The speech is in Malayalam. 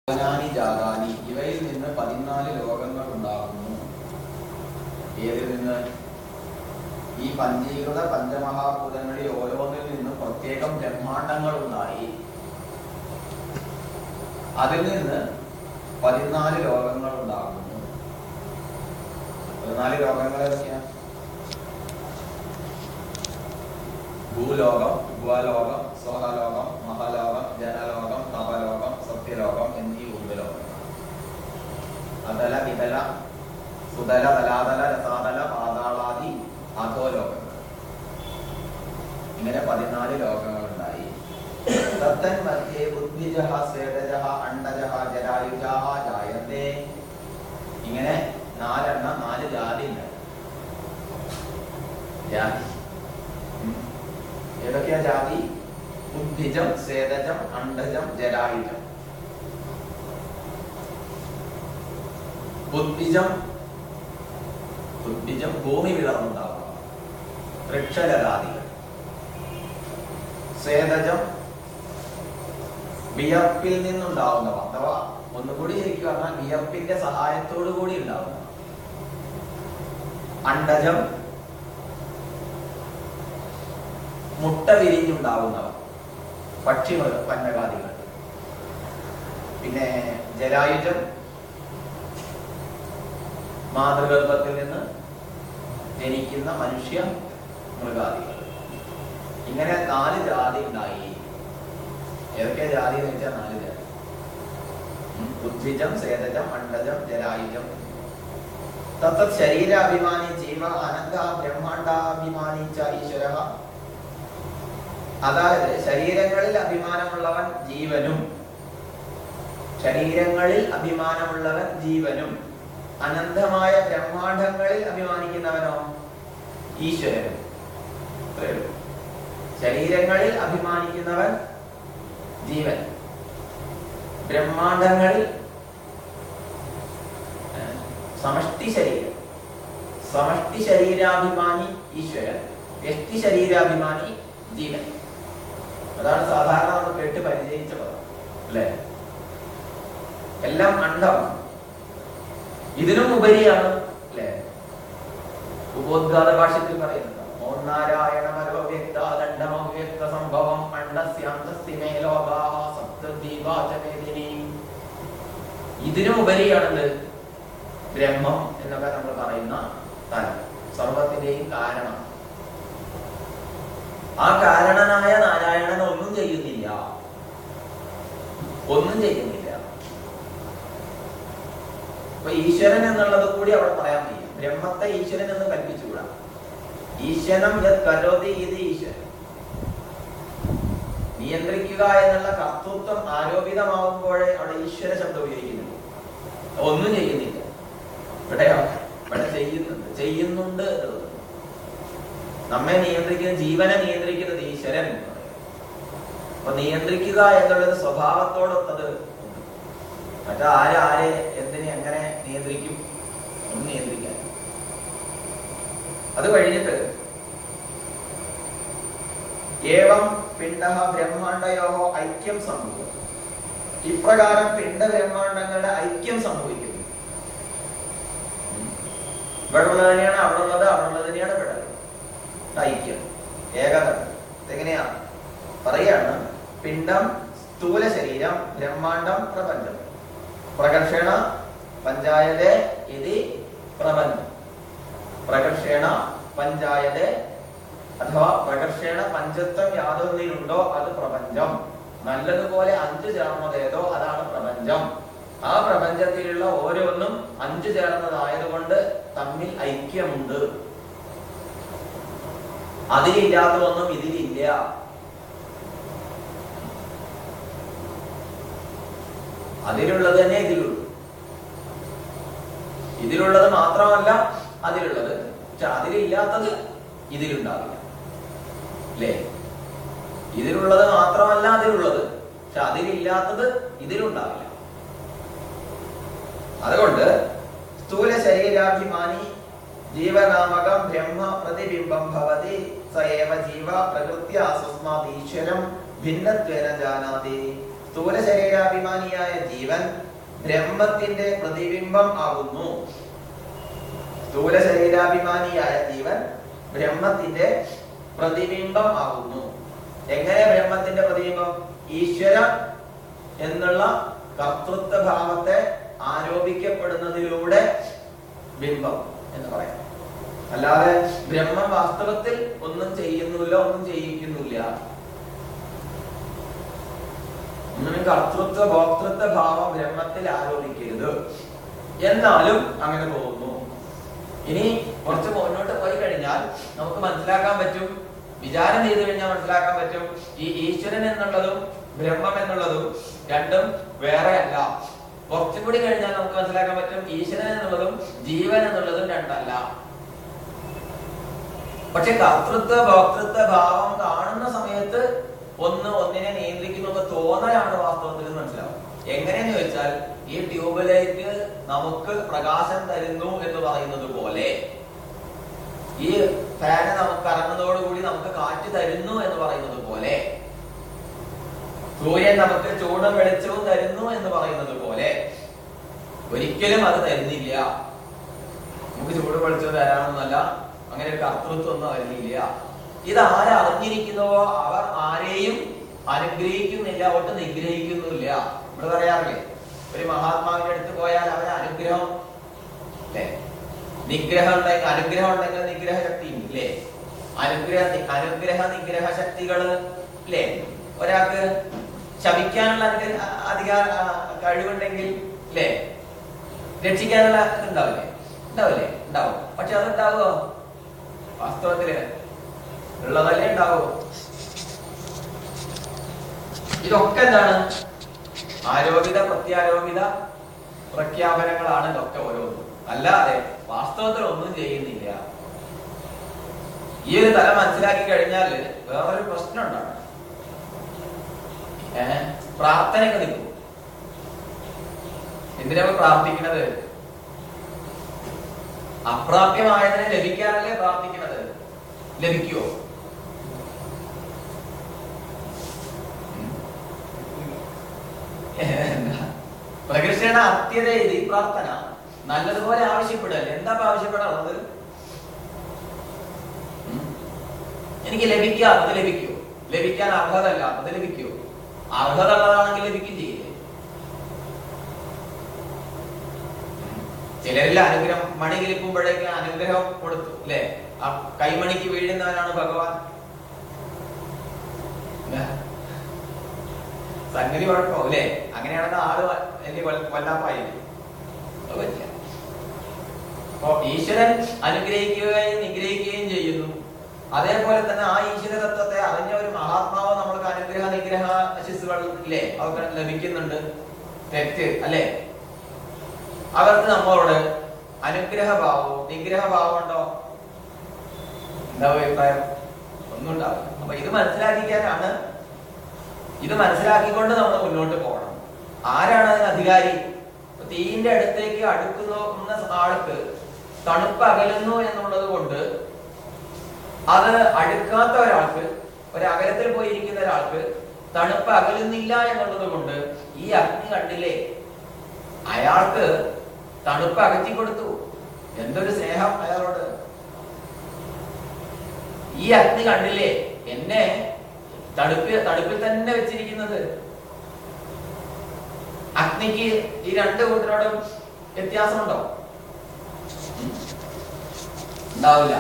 ജാതാനി ഇവയിൽ നിന്ന് 14 ലോകങ്ങൾ ഉണ്ടാകുന്നു. ഏതിൽ നിന്ന്? ഈ പഞ്ചീകൃത പഞ്ചമഹാഭൂതങ്ങളിൽ ഓരോന്നിൽ നിന്നും പ്രത്യേകം ബ്രഹ്മാണ്ടങ്ങൾ ഉണ്ടായി. അതിൽ നിന്ന് 14 ലോകങ്ങൾ ഉണ്ടാകുന്നു. 14 ലോകങ്ങൾ ഏതൊക്കെയാണ്? ഭൂലോകം, ഭൂലോകം, സ്വഹലോകം, മഹലോകം, ജനലോകം, തപലോകം, സത്യലോകം എന്നീ ഭൂലോകം. അതല, വിതല, സുതല, തലാതല, രസാതല, പാതാളാദി അധോലോകങ്ങൾ. ഇങ്ങനെ 14 ലോകങ്ങൾ ഉണ്ടായി. തത്തൻ മധ്യേ ബുദ്ധിജഃ സ്വേദജഃ അണ്ഡജഃ ജരായുജാഃ ജായന്തേ. ഇങ്ങനെ 4 ജാതി ഉണ്ട്. ജാതി ഏതൊക്കെയാ ജാതി? ഉദ്ഭിജം, സ്വേദജം, അണ്ഡജം, ജരായുജം. ഉദ്ഭിജം ഭൂമി വിളർന്നുണ്ടാവുക, വൃക്ഷലതാദികൾ. സ്വേദജം വിയർപ്പിൽ നിന്നുണ്ടാവുന്നവ, അഥവാ ഒന്നുകൂടി ശരിക്കും പറഞ്ഞാൽ വിയർപ്പിന്റെ സഹായത്തോടു കൂടി ഉണ്ടാവുന്നവ. അണ്ഡജം മുട്ട വിരിഞ്ഞുണ്ടാവുന്നവ, പക്ഷികൾ, പന്നകാദികൾ. പിന്നെ ജലായുജം മാതൃഗർഭത്തിൽ നിന്ന് ജനിക്കുന്ന മനുഷ്യ മൃഗാദികൾ. ഇങ്ങനെ 4 ജാതി ഉണ്ടായി. ഏതൊക്കെ ജാതി എന്ന് വെച്ചാൽ 4 ജാതി. ഉദ്ഭിജം, സ്വേദജം, അണ്ഡജം, ജലായുജം. തത്തത് ശരീരാഭിമാനി ജീവ അനന്ത ബ്രഹ്മാണ്ടാഭിമാനി ച ഈശ്വരഃ. അതായത് ശരീരങ്ങളിൽ അഭിമാനമുള്ളവൻ ജീവനും, ശരീരങ്ങളിൽ അഭിമാനമുള്ളവൻ ജീവനും, അനന്തമായ ബ്രഹ്മാണ്ഡങ്ങളിൽ അഭിമാനിക്കുന്നവനോ ഈശ്വരനും. ശരീരങ്ങളിൽ അഭിമാനിക്കുന്നവൻ ജീവൻ, ബ്രഹ്മാണ്ഡങ്ങളിൽ സമഷ്ടി ശരീരം, സമഷ്ടി ശരീരാഭിമാനി ഈശ്വരൻ, വ്യക്തി ശരീരാഭിമാനി ജീവൻ. അതാണ് സാധാരണ നമ്മൾ കേട്ട് പരിചയിച്ച പദം, അല്ലെ? എല്ലാം അണ്ഡമാണ്. ഇതിനും ഉപരിയാണ്, അല്ലെ? ഉപോദ്ഘാത ഭാഷ്യത്തിൽ പറയുന്നത് ഓം നാരായണമരോ വ്യക്താദണ്ഡമോ വ്യക്ത സംഭവം അണ്ഡസ്യാന്തസ്തിമേ ലോകാഃ സപ്തദ്വീപാചവേദിനി. ഇതിനും ഉപരിയാണെന്ത്? ബ്രഹ്മം എന്നൊക്കെ നമ്മൾ പറയുന്ന തലം, സർവത്തിന്റെയും കാരണം. ആ കാരണനായ നാരായണൻ ഒന്നും ചെയ്യുന്നില്ല, ഒന്നും ചെയ്യുന്നില്ല. അപ്പൊ ഈശ്വരൻ എന്നുള്ളത് കൂടി അവിടെ പറയാൻ വയ്യ. ബ്രഹ്മത്തെ ഈശ്വരൻ എന്ന് കൽപ്പിച്ചുകൂടാ. ഈശ്വരം യത് കരോതി ഇത് ഈശ്വരൻ. നിയന്ത്രിക്കുക എന്നുള്ള കർത്തൃത്വം ആരോപിതമാകുമ്പോഴേ അവിടെ ഈശ്വര ശബ്ദം ഉപയോഗിക്കുന്നുള്ളൂ. ഒന്നും ചെയ്യുന്നില്ല. ഇവിടെ ചെയ്യുന്നുണ്ട്. നമ്മെ നിയന്ത്രിക്കുന്ന, ജീവനെ നിയന്ത്രിക്കുന്നത് ഈശ്വരൻ. അപ്പൊ നിയന്ത്രിക്കുക എന്നുള്ളത് സ്വഭാവത്തോടൊത്തത്. ആരെ എന്തിനെ എങ്ങനെ നിയന്ത്രിക്കും? ഒന്നും നിയന്ത്രിക്കാൻ. അത് കഴിഞ്ഞിട്ട് ഏവം പിണ്ഡഃ ബ്രഹ്മാണ്ടയോ ഐക്യം സംഭവിക്കും. ഇപ്രകാരം പിണ്ഡ ബ്രഹ്മാണ്ടങ്ങളുടെ ഐക്യം സംഭവിക്കുന്നു. ഇവിടെ ഉള്ളത് തന്നെയാണ് അവിടെ ഉള്ളത്, അവിടെ ഉള്ളത് തന്നെയാണ് ഇവിടെ. ഐക്യം, ഏകത. എങ്ങനെയാ പറയാണ്? പിണ്ഡം സ്ഥൂല ശരീരം, ബ്രഹ്മാണ്ടം പ്രപഞ്ചം. പ്രകർഷേണ പഞ്ചായതേ ഇതി പ്രപഞ്ചം. പ്രകർഷേണ പഞ്ചായതേ അഥവാ പ്രകർഷേണ പഞ്ചത്വം യാതൊന്നിലുണ്ടോ അത് പ്രപഞ്ചം. നല്ലതുപോലെ 5 ചേർന്നതേതോ അതാണ് പ്രപഞ്ചം. ആ പ്രപഞ്ചത്തിലുള്ള ഓരോന്നും 5 ചേർന്നതായതുകൊണ്ട് തമ്മിൽ ഐക്യമുണ്ട്. അതിലില്ലാത്തതൊന്നും ഇതിലില്ല. അതിലുള്ളത് തന്നെ ഇതിലുള്ളൂ. ഇതിലുള്ളത് മാത്രമല്ല അതിലുള്ളത്. പക്ഷെ അതിലില്ലാത്തത് ഇതിലുണ്ടാവില്ല, അല്ലേ? ഇതിലുള്ളത് മാത്രമല്ല അതിലുള്ളത്, പക്ഷെ അതിലില്ലാത്തത് ഇതിലുണ്ടാവില്ല. അതുകൊണ്ട് സ്ഥൂല ശരീരാഭിമാനി ജീവനാമകം ബ്രഹ്മ പ്രതിബിംബം ഭവതി സ ഏവ ജീവ പ്രകൃത്യാ സുസ്മാത് ഈശ്വരം ഭിന്നത്വേന ജാനാതി. സ്ഥൂല ശരീരാഭിമാനിയായ ജീവൻ ബ്രഹ്മത്തിന്റെ പ്രതിബിംബം ആകുന്നു. സ്ഥൂല ശരീരാഭിമാനിയായ ജീവൻ ബ്രഹ്മത്തിന്റെ പ്രതിബിംബം ആകുന്നു. എങ്ങനെ ബ്രഹ്മത്തിന്റെ പ്രതിബിംബം? ഈശ്വര എന്നുള്ള കർത്തൃത്വ ഭാവത്തെ ആരോപിക്കപ്പെടുന്നതിലൂടെ ബിംബം എന്ന് പറയാം. അല്ലാതെ ബ്രഹ്മം വാസ്തവത്തിൽ ഒന്നും ചെയ്യുന്നില്ല, ഒന്നും ചെയ്യിക്കുന്നില്ല. കർത്തൃത്വ ഭോക്തൃത്വ ഭാവം ബ്രഹ്മത്തിൽ ആരോപിക്കരുത്. എന്നാലും അങ്ങനെ പോകുന്നു. ഇനി കുറച്ച് മുന്നോട്ട് പോയി കഴിഞ്ഞാൽ നമുക്ക് മനസ്സിലാക്കാൻ പറ്റും, വിചാരം ചെയ്തു കഴിഞ്ഞാൽ മനസ്സിലാക്കാൻ പറ്റും, ഈ ഈശ്വരൻ എന്നുള്ളതും ബ്രഹ്മം എന്നുള്ളതും രണ്ടും വേറെ അല്ല. കുറച്ചും കൂടി കഴിഞ്ഞാൽ നമുക്ക് മനസ്സിലാക്കാൻ പറ്റും, ഈശ്വരൻ എന്നുള്ളതും ജീവൻ എന്നുള്ളതും രണ്ടല്ല. പക്ഷെ കർത്തൃത്വ ഭോക്തൃത്വ ഭാവം കാണുന്ന സമയത്ത് ഒന്നിനെ നിയന്ത്രിക്കുന്ന തോന്നലാണ് വാസ്തവത്തിൽ മനസ്സിലാവും. എങ്ങനെയെന്ന് ചോദിച്ചാൽ, ഈ ട്യൂബ് ലൈറ്റ് നമുക്ക് പ്രകാശം തരുന്നു എന്ന് പറയുന്നത് പോലെ, ഈ ഫാന് നമുക്ക് കറങ്ങുന്നതോടുകൂടി നമുക്ക് കാറ്റ് തരുന്നു എന്ന് പറയുന്നത് പോലെ, സൂര്യൻ നമുക്ക് ചൂടും വെളിച്ചവും തരുന്നു എന്ന് പറയുന്നത് പോലെ ഒരിക്കലും അത് തരുന്നില്ല. നമുക്ക് ചൂടും വെളിച്ചവും തരാമെന്നല്ല, അങ്ങനെ ഒരു കർത്തൃത്വം ഒന്നും വരുന്നില്ല. ഇത് ആരറിഞ്ഞിരിക്കുന്നുവോ അവർ ആരെയും അനുഗ്രഹിക്കുന്നില്ല, ഒട്ട് നിഗ്രഹിക്കുന്നില്ല. നമ്മൾ പറയാറില്ലേ, ഒരു മഹാത്മാവിന്റെ അടുത്ത് പോയാൽ അവരെ അനുഗ്രഹം അല്ലെ, നിഗ്രഹം ഉണ്ടെങ്കിൽ അനുഗ്രഹം ഉണ്ടെങ്കിൽ നിഗ്രഹ ശക്തി ഇല്ലേ, അനുഗ്രഹ നിഗ്രഹ ശക്തികള് അല്ലേ. ഒരാൾക്ക് ശപിക്കാനുള്ള അധികാര കഴിവുണ്ടെങ്കിൽ അല്ലേ, രക്ഷിക്കാനുള്ള ഉണ്ടാവില്ലേ, ഉണ്ടാവും. പക്ഷെ അതുണ്ടാവുമോ? വാസ്തവത്തില് ഉള്ളതല്ലേ ഉണ്ടാവൂ. ഇതൊക്കെ എന്താണ്? ആരോപിത പ്രത്യാരോപിത പ്രഖ്യാപനങ്ങളാണ് ഇതൊക്കെ ഓരോന്നും. അല്ലാതെ വാസ്തവത്തിൽ ഒന്നും ചെയ്യുന്നില്ല. ഈ ഒരു തലം മനസ്സിലാക്കി കഴിഞ്ഞാൽ വേറൊരു പ്രശ്നം ഉണ്ടാണ്. പ്രാർത്ഥനയൊക്കെ നിൽക്കും. എന്തിനാ പ്രാർത്ഥിക്കുന്നത്? അപ്രാപ്യമായതിനെ ലഭിക്കാനല്ലേ പ്രാർത്ഥിക്കുന്നത്. ലഭിക്കുവോ? പ്രകൃഷ്ണ അത്യത ഈ പ്രാർത്ഥന നല്ലതുപോലെ ആവശ്യപ്പെടല്ലേ. എന്താ ആവശ്യപ്പെടാറുള്ളത്? എനിക്ക് ലഭിക്കാത്തത് ലഭിക്കൂ, ലഭിക്കാൻ അർഹത അല്ലാത്തത് ലഭിക്കൂ. അർഹത ഉള്ളതാണെങ്കിൽ ലഭിക്കും ചെയ്യില്ലേ. ചിലരിൽ അനുഗ്രഹം, മണി കിളിക്കുമ്പോഴേക്ക് അനുഗ്രഹം കൊടുത്തു അല്ലെ, ആ കൈമണിക്ക് വീഴുന്നവനാണ് ഭഗവാൻ. സംഗതി കുഴപ്പമോ അല്ലെ? അങ്ങനെയാണെന്ന് ആള് വലിയ കൊല്ലാപ്പായി പറ്റില്ല. അപ്പോ ഈശ്വരൻ അനുഗ്രഹിക്കുകയും നിഗ്രഹിക്കുകയും ചെയ്യുന്നു. അതേപോലെ തന്നെ ആ ഈശ്വര തത്വത്തെ അറിഞ്ഞ ഒരു മഹാത്മാവ് നമ്മൾക്ക് അനുഗ്രഹ നിഗ്രഹ ശിസ്സുകൾ ഇല്ലേ, അവർക്ക് ലഭിക്കുന്നുണ്ട്. തെറ്റ് അല്ലെ? അവർക്ക് നമ്മളോട് അനുഗ്രഹഭാവവും നിഗ്രഹഭാവം ഉണ്ടോ? എന്താ അഭിപ്രായം? ഒന്നും ഉണ്ടാവില്ല. അപ്പൊ ഇത് മനസ്സിലാക്കിക്കാനാണ്, ഇത് മനസ്സിലാക്കിക്കൊണ്ട് നമ്മൾ മുന്നോട്ട് പോകണം. ആരാണ് അതിന് അധികാരി? തീയിന്റെ അടുത്തേക്ക് അടുക്കുന്ന ആൾക്ക് തണുപ്പ് അകലുന്നു എന്നുള്ളത് കൊണ്ട് അത് അടുക്കാത്ത ഒരാൾക്ക്, ഒരകലത്തിൽ പോയിരിക്കുന്ന ഒരാൾക്ക് തണുപ്പ് അകലുന്നില്ല എന്നുള്ളത് കൊണ്ട് ഈ അഗ്നി കണ്ടില്ലേ, അയാൾക്ക് തണുപ്പ് അകറ്റി കൊടുത്തു. എന്തൊരു സ്നേഹം അയാളോട്! ഈ അഗ്നി കണ്ടില്ലേ എന്നെ തണുപ്പിൽ തന്നെ വെച്ചിരിക്കുന്നത്. അഗ്നിക്ക് ഈ രണ്ട് കൂട്ടരോടും വ്യത്യാസമുണ്ടോ? ഉണ്ടാവില്ല.